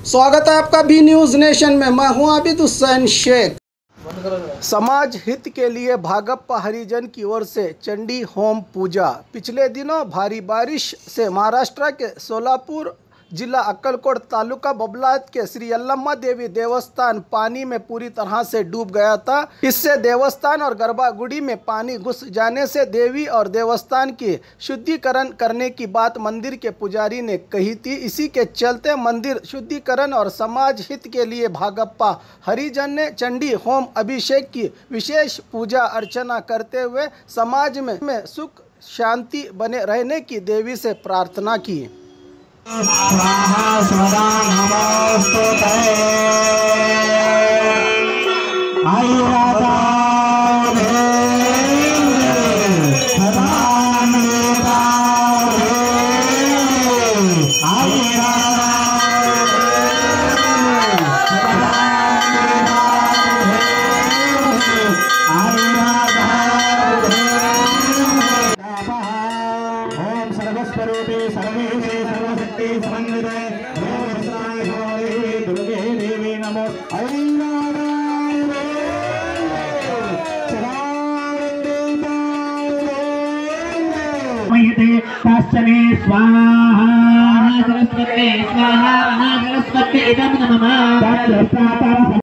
स्वागत है आपका बी न्यूज़ नेशन में। मैं हूं आबिद हुसैन शेख। समाज हित के लिए भागप्पा हरिजन की ओर से चंडी होम पूजा। पिछले दिनों भारी बारिश से महाराष्ट्र के सोलापुर जिला अक्कलकोट तालुका बबलात के श्री यल्लम्मा देवी देवस्थान पानी में पूरी तरह से डूब गया था। इससे देवस्थान और गर्भगुड़ी में पानी घुस जाने से देवी और देवस्थान की शुद्धिकरण करने की बात मंदिर के पुजारी ने कही थी। इसी के चलते मंदिर शुद्धिकरण और समाज हित के लिए भागप्पा हरिजन ने चंडी होम अभिषेक की विशेष पूजा अर्चना करते हुए समाज में सुख शांति बने रहने की देवी से प्रार्थना की। स्वाहा सदा नमोस्तुते सर्वस्वरूपे सर्वेशे सर्वशक्ति समन्विते देवस्ताय दुर्गे देवी नमो काश्चने स्वाहा सरस्वती स्वाहा सरस्वती इदं नमः।